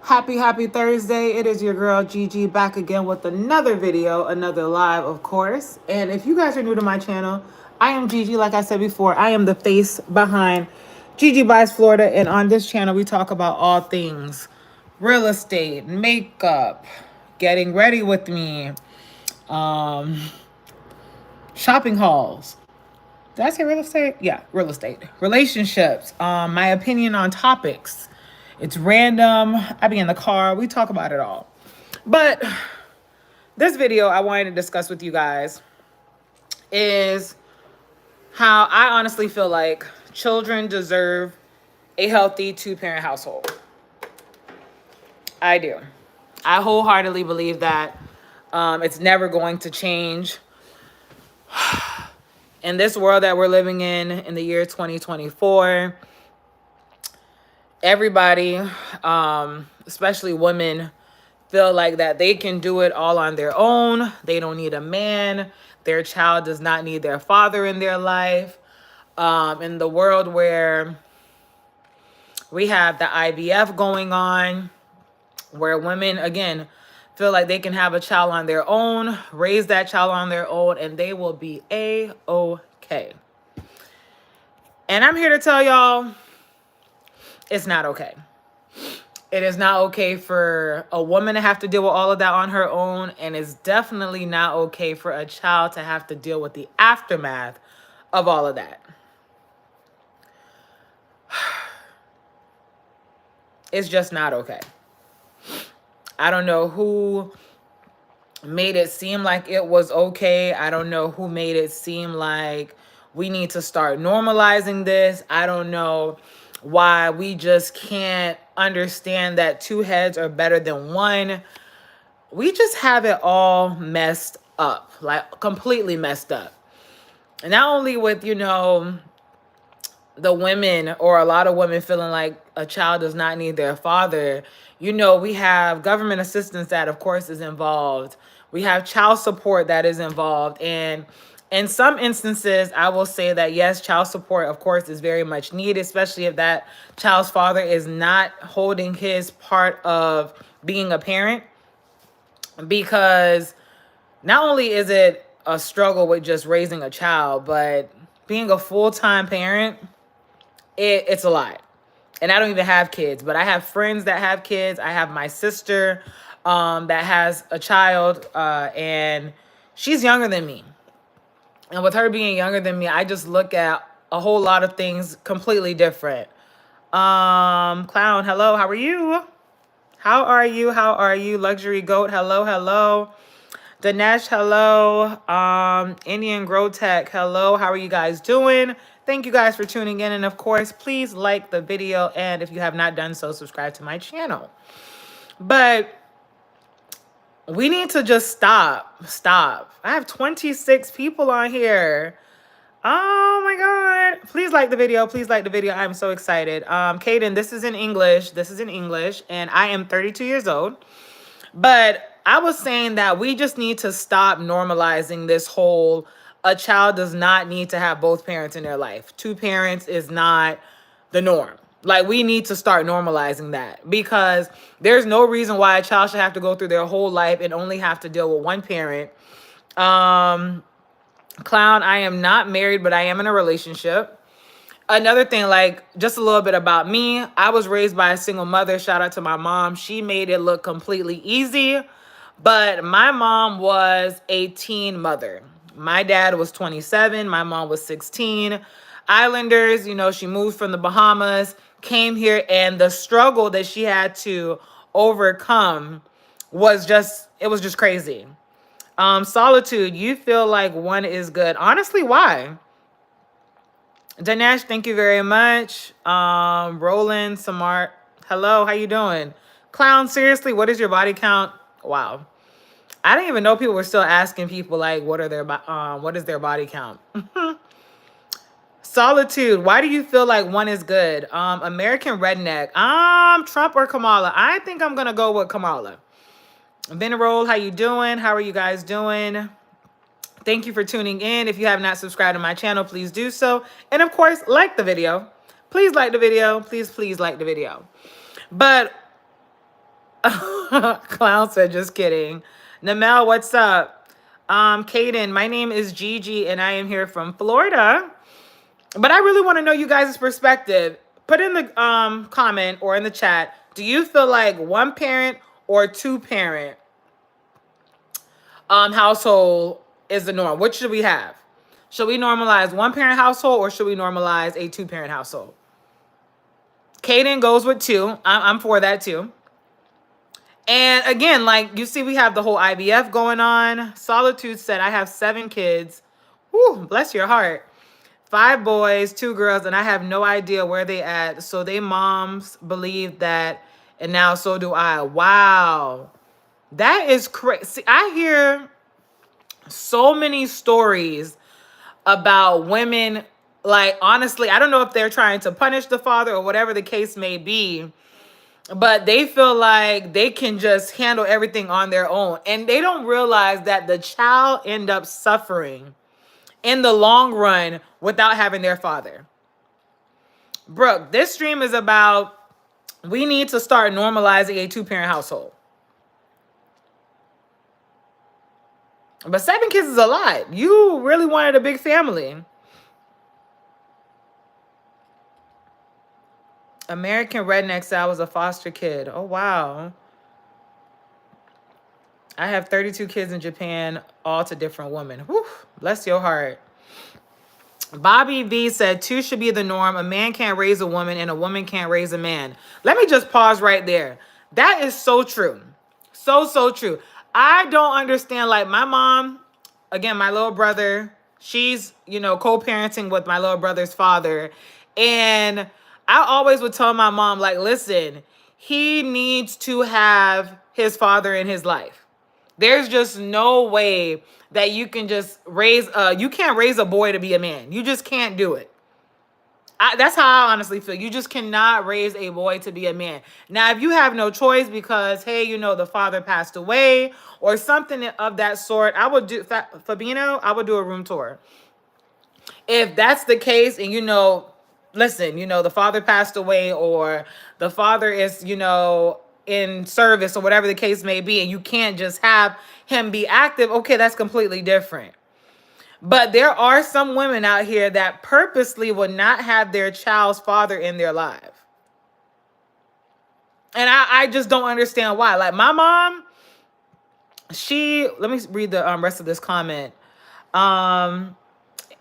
Happy Thursday. It is your girl Gigi back again with another video, another live, of course. And if you guys are new to my channel, I am Gigi. Like I said before, I am the face behind Gigi Buys Florida. And on this channel, we talk about all things real estate, makeup, getting ready with me, um, shopping hauls. Did I say real estate? Yeah, real estate. Relationships, my opinion on topics. It's random. I be in the car. We talk about it all. But this video I wanted to discuss with you guys is how I honestly feel like children deserve a healthy two-parent household. I do. I wholeheartedly believe that it's never going to change. In this world that we're living in the year 2024, everybody, especially women, feel like that they can do it all on their own. They don't need a man. Their child does not need their father in their life. In the world where we have the IVF going on, where women, again, feel like they can have a child on their own, raise that child on their own, and they will be A-okay. And I'm here to tell y'all, it's not okay. It is not okay for a woman to have to deal with all of that on her own, and it's definitely not okay for a child to have to deal with the aftermath of all of that. It's just not okay. I don't know who made it seem like it was okay. I don't know who made it seem like we need to start normalizing this. I don't know why we just can't understand that two heads are better than one. We just have it all messed up, like completely messed up. And not only with, the women, or a lot of women feeling like a child does not need their father. We have government assistance that, of course, is involved. We have child support that is involved. And in some instances, I will say that, yes, child support, of course, is very much needed, especially if that child's father is not holding his part of being a parent. Because not only is it a struggle with just raising a child, but being a full-time parent, it's a lot. And I don't even have kids, but I have friends that have kids. I have my sister that has a child, and she's younger than me. And with her being younger than me, I just look at a whole lot of things completely different. Clown, hello, how are you? How are you? How are you? Luxury Goat, hello, hello. Dinesh, hello. Indian Grow Tech, hello. How are you guys doing? Thank you guys for tuning in. And of course, please like the video. And if you have not done so, subscribe to my channel. But we need to just stop. I have 26 people on here. Oh my God. Please like the video. Please like the video. I'm so excited. Kaden, this is in English. And I am 32 years old. But I was saying that we just need to stop normalizing this whole, a child does not need to have both parents in their life. Two parents is not the norm. Like, we need to start normalizing that, because there's no reason why a child should have to go through their whole life and only have to deal with one parent. Clown, I am not married, but I am in a relationship. Another thing, like, just a little bit about me. I was raised by a single mother. Shout out to my mom. She made it look completely easy. But my mom was a teen mother. My dad was 27. My mom was 16. Islanders, she moved from the Bahamas, came here, and the struggle that she had to overcome was just crazy. Solitude, you feel like one is good. Honestly, why? Dinesh, thank you very much. Roland, Samart, hello, how you doing? Clown, seriously, what is your body count? Wow. I didn't even know people were still asking people, like, what is their body count? Solitude, why do you feel like one is good? American Redneck, Trump or Kamala? I think I'm gonna go with Kamala. Venerole, how you doing? How are you guys doing? Thank you for tuning in. If you have not subscribed to my channel, please do so. And of course, like the video. Please like the video. Please like the video. But Clown said, just kidding. Namel, what's up? Kaden, my name is Gigi and I am here from Florida. But I really want to know you guys' perspective. Put in the comment or in the chat. Do you feel like one parent or two parent household is the norm? What should we have? Should we normalize one parent household or should we normalize a two parent household? Kaden goes with two. I'm for that too. And again, like you see, we have the whole IVF going on. Solitude said, I have 7 kids. Whew, bless your heart. 5 boys, 2 girls, and I have no idea where they at. So they moms believe that, and now so do I. Wow. That is crazy. I hear so many stories about women, like, honestly, I don't know if they're trying to punish the father or whatever the case may be, but they feel like they can just handle everything on their own. And they don't realize that the child end up suffering in the long run without having their father. Brooke, this stream is about, we need to start normalizing a 2-parent household. But 7 kids is a lot. You really wanted a big family. American Redneck, I was a foster kid. Oh, wow. I have 32 kids in Japan, all to different women. Whew, bless your heart. Bobby V said 2 should be the norm. A man can't raise a woman and a woman can't raise a man. Let me just pause right there. That is so true. So true. I don't understand. Like my mom, again, my little brother, she's, co-parenting with my little brother's father. And I always would tell my mom, like, listen, he needs to have his father in his life. There's just no way that you can just you can't raise a boy to be a man. You just can't do it. That's how I honestly feel. You just cannot raise a boy to be a man. Now, if you have no choice because, hey, the father passed away or something of that sort, I would do, Fabino, I would do a room tour. If that's the case and, listen, the father passed away or the father is, in service or whatever the case may be, and you can't just have him be active, okay, that's completely different. But there are some women out here that purposely would not have their child's father in their life. And I just don't understand why. Like my mom, let me read the rest of this comment. As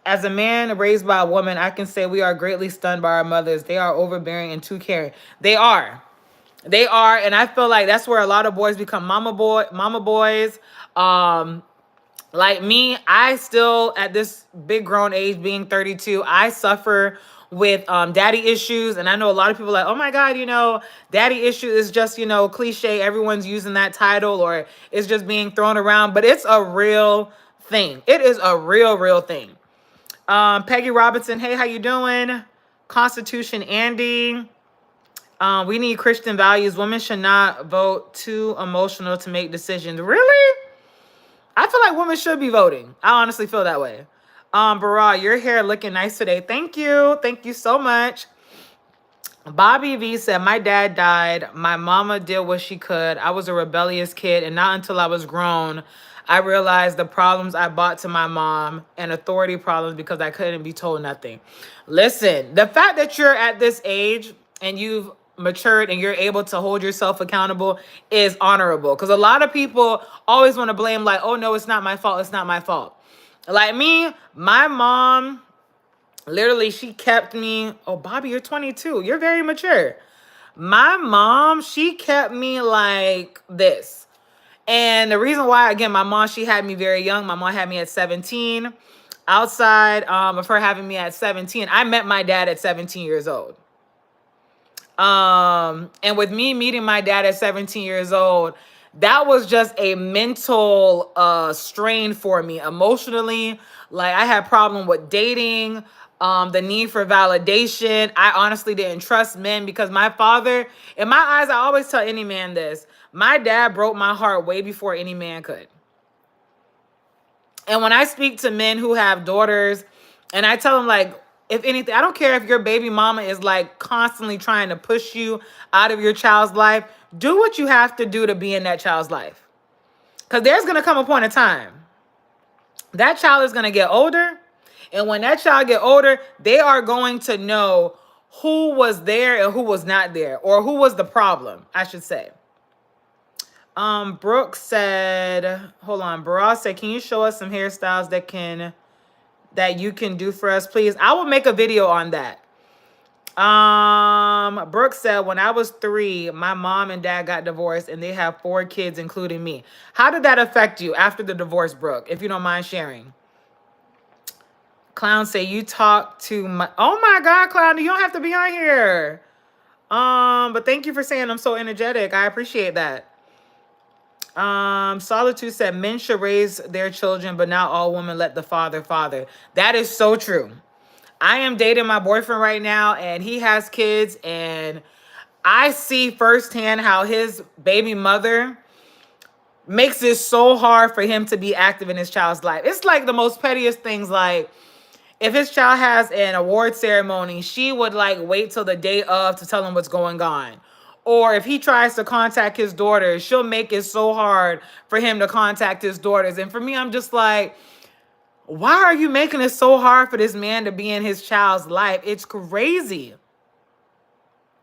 a man raised by a woman, I can say we are greatly stunned by our mothers. They are overbearing and too caring. They are. And I feel like that's where a lot of boys become mama boys. Like me, I still, at this big grown age, being 32, I suffer with daddy issues. And I know a lot of people are like, oh my God, daddy issue is just, cliche. Everyone's using that title or it's just being thrown around. But it's a real thing. It is a real thing. Peggy Robinson, hey, how you doing? Constitution Andy. We need Christian values. Women should not vote, too emotional to make decisions. Really? I feel like women should be voting. I honestly feel that way. Bara, your hair looking nice today. Thank you. Thank you so much. Bobby V said, my dad died. My mama did what she could. I was a rebellious kid, and not until I was grown, I realized the problems I brought to my mom and authority problems because I couldn't be told nothing. Listen, the fact that you're at this age and you've matured and you're able to hold yourself accountable is honorable, because a lot of people always want to blame, like, oh no, it's not my fault, it's not my fault. Like me, my mom literally, she kept me. Oh, Bobby, you're 22, you're very mature. My mom, she kept me like this. And the reason why, again, my mom, she had me very young. My mom had me at 17. Outside of her having me at 17, I met my dad at 17 years old. And with me meeting my dad at 17 years old, that was just a mental strain for me emotionally. Like I had problem with dating, the need for validation. I honestly didn't trust men because my father, in my eyes, I always tell any man this, my dad broke my heart way before any man could. And when I speak to men who have daughters and I tell them, like, if anything, I don't care if your baby mama is like constantly trying to push you out of your child's life. do what you have to do to be in that child's life. Because there's going to come a point in time that child is going to get older. And when that child get older, they are going to know who was there and who was not there, or who was the problem, I should say. Brooke said, hold on. Baral said, can you show us some hairstyles that you can do for us, please? I will make a video on that. Brooke said, when I was 3, my mom and dad got divorced and they have 4 kids, including me. How did that affect you after the divorce, Brooke, if you don't mind sharing? Clown say, you talk to my, oh my God, Clown, you don't have to be on here. But thank you for saying I'm so energetic. I appreciate that. Solitude said, men should raise their children, but not all women let the father. That is so true. I am dating my boyfriend right now, and he has kids, and I see firsthand how his baby mother makes it so hard for him to be active in his child's life. It's like the most pettiest things. Like, if his child has an award ceremony, she would like wait till the day of to tell him what's going on. Or if he tries to contact his daughters, she'll make it so hard for him to contact his daughters. And for me, I'm just like, why are you making it so hard for this man to be in his child's life? It's crazy.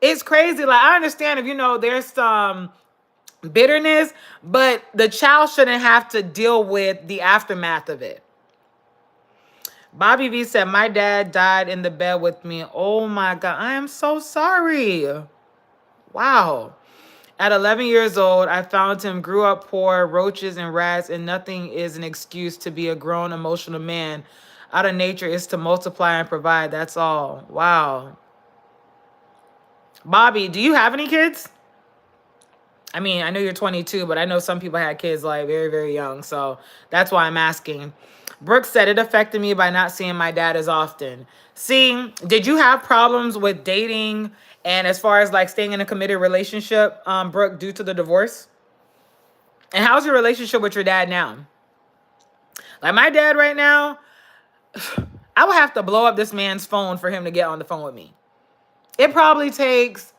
It's crazy. Like, I understand if, there's some bitterness, but the child shouldn't have to deal with the aftermath of it. Bobby V said, my dad died in the bed with me. Oh my God. I am so sorry. Wow. At 11 years old, I found him, grew up poor, roaches and rats, and nothing is an excuse to be a grown, emotional man. Out of nature is to multiply and provide. That's all. Wow. Bobby, do you have any kids? I mean, I know you're 22, but I know some people had kids like very, very young. So that's why I'm asking. Brooke said, it affected me by not seeing my dad as often. See, did you have problems with dating and as far as like staying in a committed relationship, Brooke, due to the divorce? And how's your relationship with your dad now? Like my dad right now, I would have to blow up this man's phone for him to get on the phone with me. It probably takes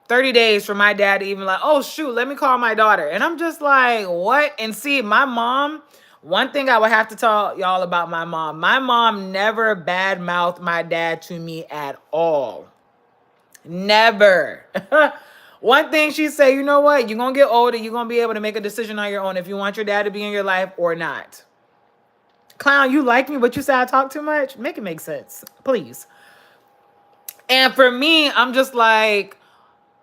30 days for my dad to even like, oh shoot, let me call my daughter. And I'm just like, what? And see, my mom, one thing I would have to tell y'all about my mom never badmouthed my dad to me at all. Never. One thing she said, you know what? You're going to get older. You're going to be able to make a decision on your own if you want your dad to be in your life or not. Clown, you like me, but you say I talk too much? Make it make sense, please. And for me, I'm just like,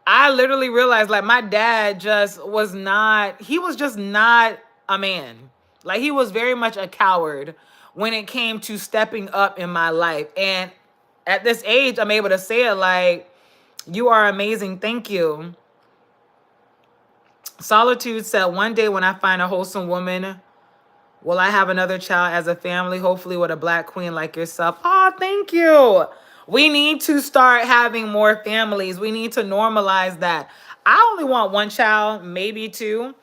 I literally realized like my dad just was not, he was just not a man. Like he was very much a coward when it came to stepping up in my life. And at this age, I'm able to say it like, you are amazing. Thank you. Solitude said, one day when I find a wholesome woman, will I have another child as a family, hopefully with a black queen like yourself? Oh, thank you. We need to start having more families. We need to normalize that. I only want 1 child, maybe 2.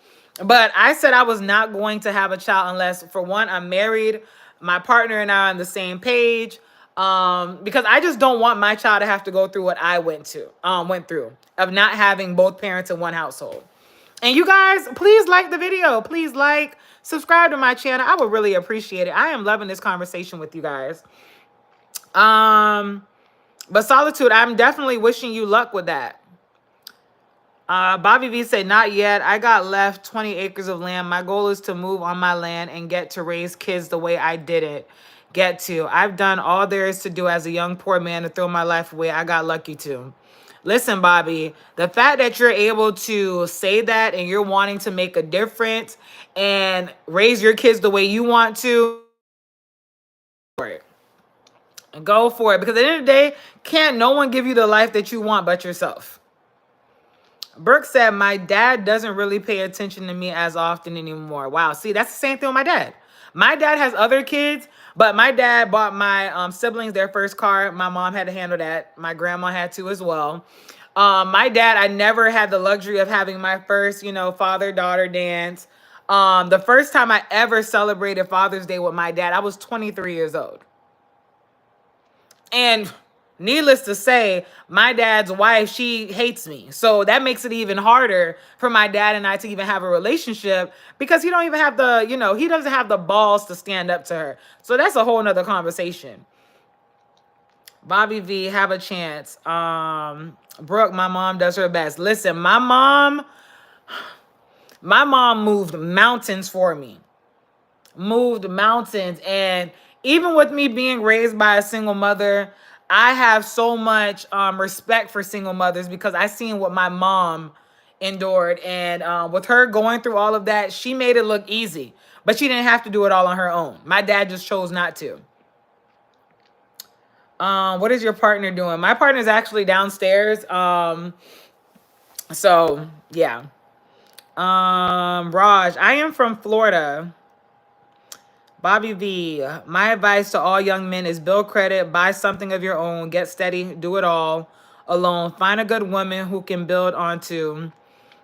But I said I was not going to have a child unless, for one, I'm married, my partner and I are on the same page. Because I just don't want my child to have to go through what I went through of not having both parents in one household. And you guys, please like the video. Please like, subscribe to my channel. I would really appreciate it. I am loving this conversation with you guys. But Solitude, I'm definitely wishing you luck with that. Bobby V said, not yet. I got left 20 acres of land. My goal is to move on my land and get to raise kids the way I didn't get to. I've done all there is to do as a young poor man to throw my life away. I got lucky too. Listen, Bobby, the fact that you're able to say that and you're wanting to make a difference and raise your kids the way you want to, go for it. Because at the end of the day, can't no one give you the life that you want but yourself. Brooke said, my dad doesn't really pay attention to me as often anymore. Wow. See, that's the same thing with my dad. My dad has other kids, but my dad bought my siblings their first car. My mom had to handle that. My grandma had to as well. My dad, I never had the luxury of having my first, father-daughter dance. The first time I ever celebrated Father's Day with my dad, I was 23 years old. And Needless to say, my dad's wife, she hates me. So that makes it even harder for my dad and I to even have a relationship because he don't even have the, he doesn't have the balls to stand up to her. So that's a whole nother conversation. Bobby V, have a chance. Brooke, my mom does her best. Listen, my mom moved mountains for me. Moved mountains. And even with me being raised by a single mother, I have so much respect for single mothers because I seen what my mom endured. And with her going through all of that, she made it look easy. But she didn't have to do it all on her own. My dad just chose not to. What is your partner doing? My partner's actually downstairs. So yeah. Raj, I am from Florida. Bobby V, my advice to all young men is build credit, buy something of your own, get steady, do it all alone. Find a good woman who can build onto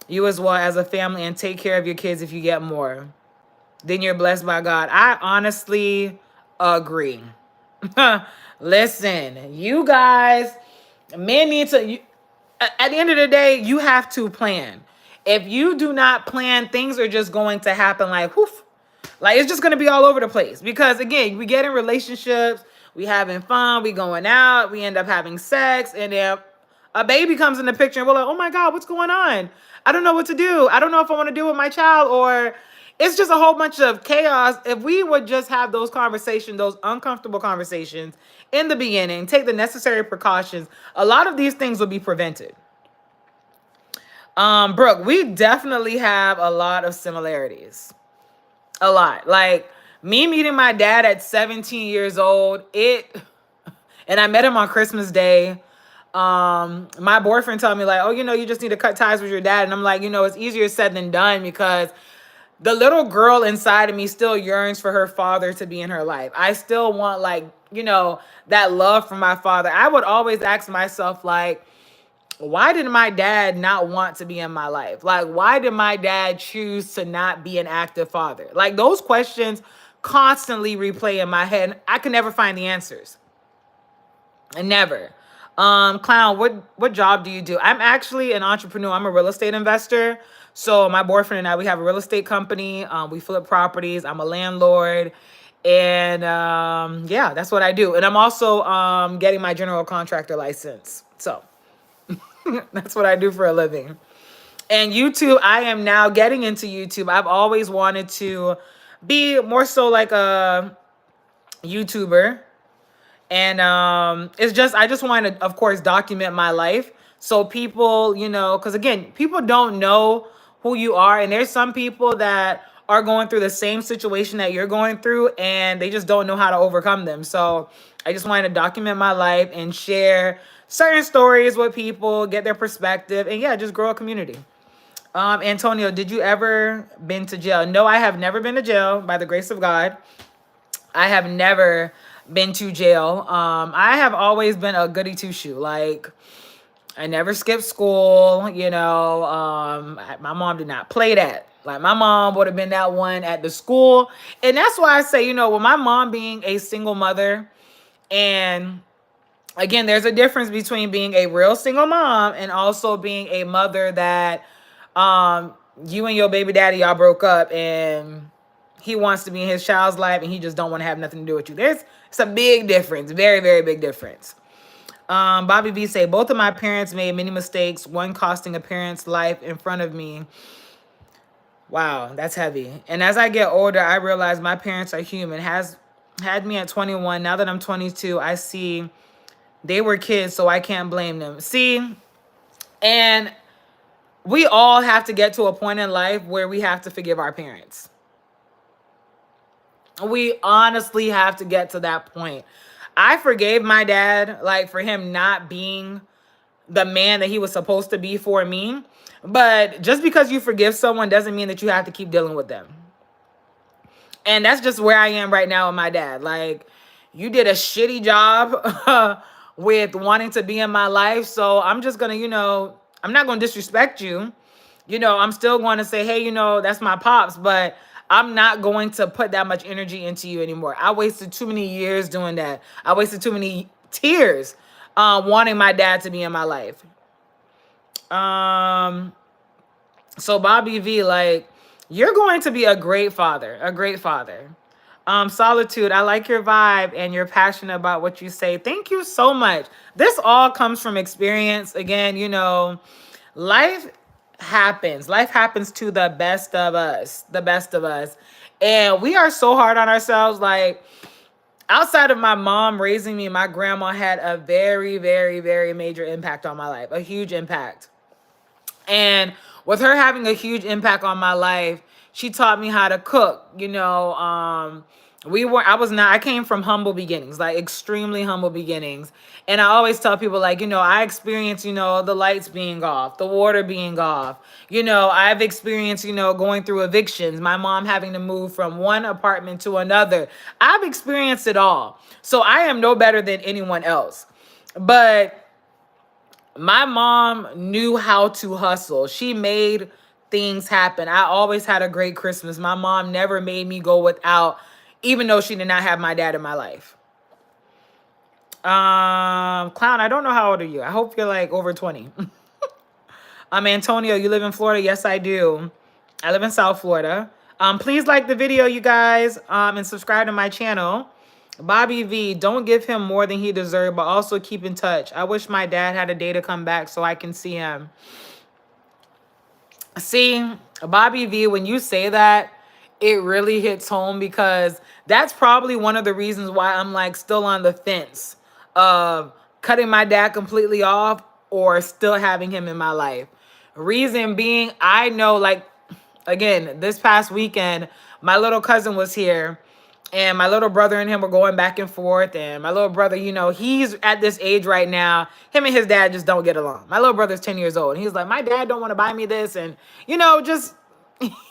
you as well as a family and take care of your kids if you get more. Then you're blessed by God. I honestly agree. Listen, you guys, men need to, at the end of the day, you have to plan. If you do not plan, things are just going to happen like, whoof. Like, it's just going to be all over the place. Because, again, we get in relationships, we having fun, we going out, we end up having sex, and then a baby comes in the picture, and we're like, oh, my God, what's going on? I don't know what to do. I don't know if I want to do with my child, or it's just a whole bunch of chaos. If we would just have those conversations, those uncomfortable conversations in the beginning, take the necessary precautions, a lot of these things will be prevented. Brooke, we definitely have a lot of similarities. A lot. Like me meeting my dad at 17 years old, and I met him on Christmas Day. My boyfriend told me like, oh, you just need to cut ties with your dad. And I'm like, it's easier said than done because the little girl inside of me still yearns for her father to be in her life. I still want like, that love from my father. I would always ask myself like, why did my dad not want to be in my life? Like, why did my dad choose to not be an active father? Like, those questions constantly replay in my head. I can never find the answers. Never. Clown, what job do you do? I'm actually an entrepreneur. I'm a real estate investor. So my boyfriend and I, we have a real estate company. We flip properties. I'm a landlord. And yeah, that's what I do. And I'm also getting my general contractor license. So that's what I do for a living. And YouTube, I am now getting into YouTube. I've always wanted to be more so like a YouTuber. And it's just, I just want to, of course, document my life. So people, because again, people don't know who you are. And there's some people that are going through the same situation that you're going through and they just don't know how to overcome them. So I just wanted to document my life and share certain stories with people, get their perspective, and yeah, just grow a community. Antonio, did you ever been to jail? No, I have never been to jail by the grace of God. I have never been to jail. I have always been a goody two shoe. Like, I never skipped school, my mom did not play that. Like, my mom would have been that one at the school. And that's why I say, with my mom being a single mother, and again, there's a difference between being a real single mom and also being a mother that you and your baby daddy, y'all broke up and he wants to be in his child's life and he just don't want to have nothing to do with you. It's a big difference. Very, very big difference. Bobby V say, both of my parents made many mistakes, one costing a parent's life in front of me. Wow, that's heavy. And as I get older, I realize my parents are human. Had me at 21. Now that I'm 22, I see they were kids, so I can't blame them. See, and we all have to get to a point in life where we have to forgive our parents. We honestly have to get to that point. I forgave my dad, like, for him not being the man that he was supposed to be for me. But just because you forgive someone doesn't mean that you have to keep dealing with them. And that's just where I am right now with my dad. Like, you did a shitty job with wanting to be in my life. So I'm just going to, I'm not going to disrespect you. I'm still going to say, hey, that's my pops. But I'm not going to put that much energy into you anymore. I wasted too many years doing that. I wasted too many tears wanting my dad to be in my life. So Bobby V, like, you're going to be a great father, a great father. Solitude, I like your vibe and you're passionate about what you say. Thank you so much. This all comes from experience. Again, you know, life happens. Life happens to the best of us, the best of us. And we are so hard on ourselves. Like, outside of my mom raising me, my grandma had a very, very, very major impact on my life, a huge impact. And with her having a huge impact on my life, she taught me how to cook. You know, I came from humble beginnings, like extremely humble beginnings. And I always tell people, like, you know, I experienced, you know, the lights being off, the water being off. You know, I've experienced, you know, going through evictions, my mom having to move from one apartment to another. I've experienced it all. So I am no better than anyone else. But my mom knew how to hustle. She made things happen. I always had a great Christmas. My mom never made me go without, even though she did not have my dad in my life. Clown, I don't know how old are you. I hope you're like over 20. Antonio, you live in Florida? Yes, I do. I live in South Florida. Please like the video, you guys, and subscribe to my channel. Bobby V, don't give him more than he deserves, but also keep in touch. I wish my dad had a day to come back so I can see him. See, Bobby V, when you say that, it really hits home, because that's probably one of the reasons why I'm like still on the fence of cutting my dad completely off or still having him in my life. Reason being, I know, like, again, this past weekend, my little cousin was here. And my little brother and him were going back and forth. And my little brother, you know, he's at this age right now. Him and his dad just don't get along. My little brother's 10 years old. And he's like, my dad don't want to buy me this. And, you know, just,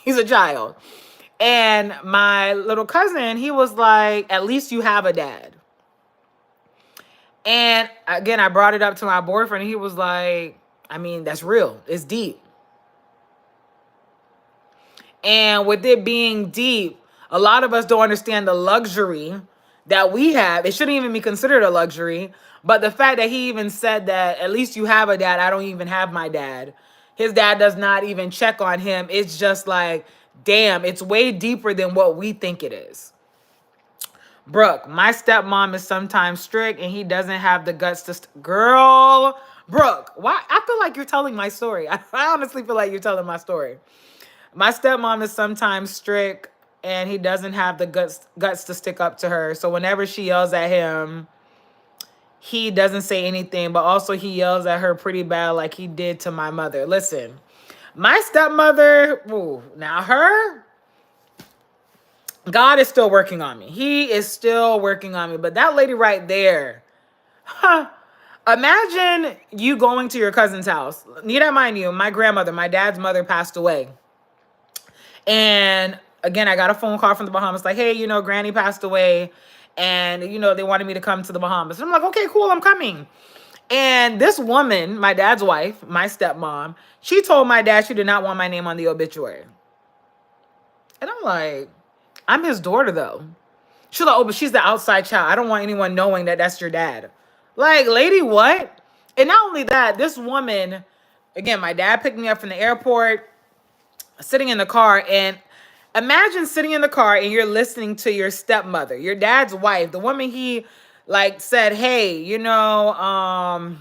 he's a child. And my little cousin, he was like, at least you have a dad. And again, I brought it up to my boyfriend. And he was like, I mean, that's real. It's deep. And with it being deep, a lot of us don't understand the luxury that we have. It shouldn't even be considered a luxury. But the fact that he even said that, at least you have a dad, I don't even have my dad. His dad does not even check on him. It's just like, damn, it's way deeper than what we think it is. Brooke, my stepmom is sometimes strict and he doesn't have the guts to... Girl, Brooke, why? I feel like you're telling my story. I honestly feel like you're telling my story. My stepmom is sometimes strict and he doesn't have the guts to stick up to her. So whenever she yells at him, he doesn't say anything, but also he yells at her pretty bad like he did to my mother. Listen, my stepmother, ooh, now her, God is still working on me. He is still working on me. But that lady right there, imagine you going to your cousin's house. Need I mind you, my grandmother, my dad's mother, passed away. And again, I got a phone call from the Bahamas like, hey, you know, Granny passed away and, you know, they wanted me to come to the Bahamas. And I'm like, okay, cool, I'm coming. And this woman, my dad's wife, my stepmom, she told my dad she did not want my name on the obituary. And I'm like, I'm his daughter, though. She's like, oh, but she's the outside child. I don't want anyone knowing that that's your dad. Like, lady, what? And not only that, this woman, again, my dad picked me up from the airport, sitting in the car, and imagine sitting in the car and you're listening to your stepmother, your dad's wife, the woman he like said, hey, you know,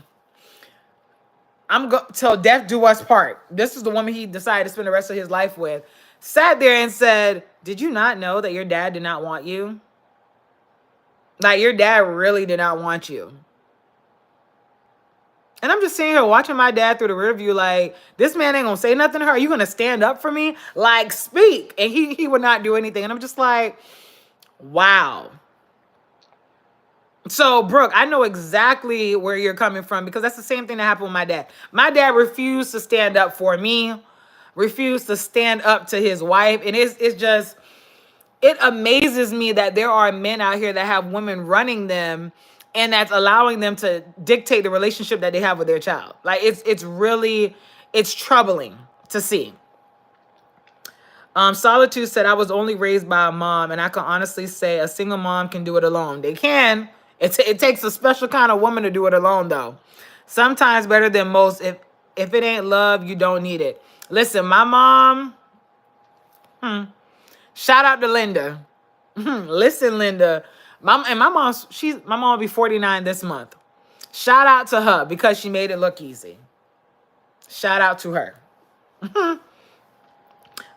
till death do us part. This is the woman he decided to spend the rest of his life with. Sat there and said, did you not know that your dad did not want you? Like, your dad really did not want you. And I'm just sitting here watching my dad through the rear view like, this man ain't gonna say nothing to her. Are you gonna stand up for me? Like, speak. And he would not do anything. And I'm just like, wow. So, Brooke, I know exactly where you're coming from, because that's the same thing that happened with my dad. My dad refused to stand up for me, refused to stand up to his wife. And it's just, it amazes me that there are men out here that have women running them and that's allowing them to dictate the relationship that they have with their child. Like, it's really, it's troubling to see. Solitude said, I was only raised by a mom, and I can honestly say a single mom can do it alone. They can, It takes a special kind of woman to do it alone, though. Sometimes better than most. If it ain't love, you don't need it. Listen, my mom. Shout out to Linda. Listen, Linda. My mom will be 49 this month. Shout out to her because she made it look easy. Shout out to her.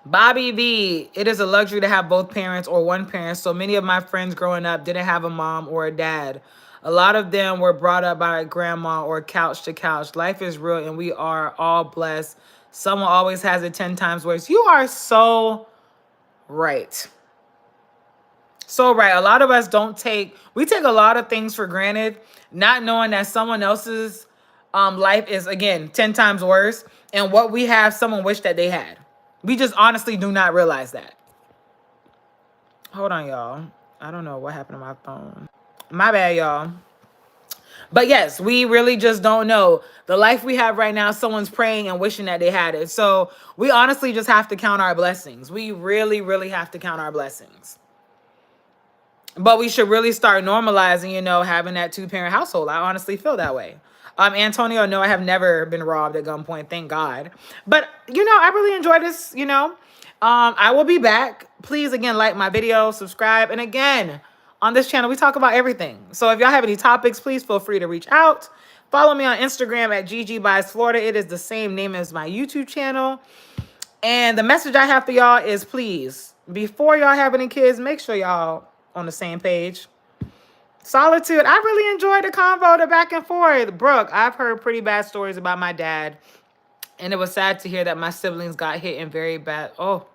Bobby V, it is a luxury to have both parents or one parent. So many of my friends growing up didn't have a mom or a dad. A lot of them were brought up by a grandma or couch to couch. Life is real and we are all blessed. Someone always has it 10 times worse. You are so right. So right. A lot of us we take a lot of things for granted, not knowing that someone else's life is, again, 10 times worse. And what we have, someone wished that they had. We just honestly do not realize that. Hold on, y'all. I don't know what happened to my phone. My bad, y'all. But yes, we really just don't know. The life we have right now, someone's praying and wishing that they had it. So we honestly just have to count our blessings. We really, really have to count our blessings. But we should really start normalizing, having that two-parent household. I honestly feel that way. Antonio, no, I have never been robbed at gunpoint, thank God. But, I really enjoy this, I will be back. Please, again, like my video, subscribe. And again, on this channel, we talk about everything. So if y'all have any topics, please feel free to reach out. Follow me on Instagram at GGBuysFlorida. It is the same name as my YouTube channel. And the message I have for y'all is, please, before y'all have any kids, make sure y'all on the same page. Solitude, I really enjoyed the convo, the back and forth. Brooke, I've heard pretty bad stories about my dad. And it was sad to hear that my siblings got hit in very bad. Oh,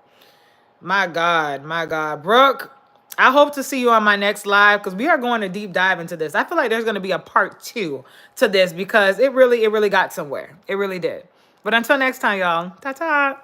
my God, my God. Brooke, I hope to see you on my next live because we are going to deep dive into this. I feel like there's going to be a part 2 to this because it really got somewhere. It really did. But until next time, y'all, ta-ta.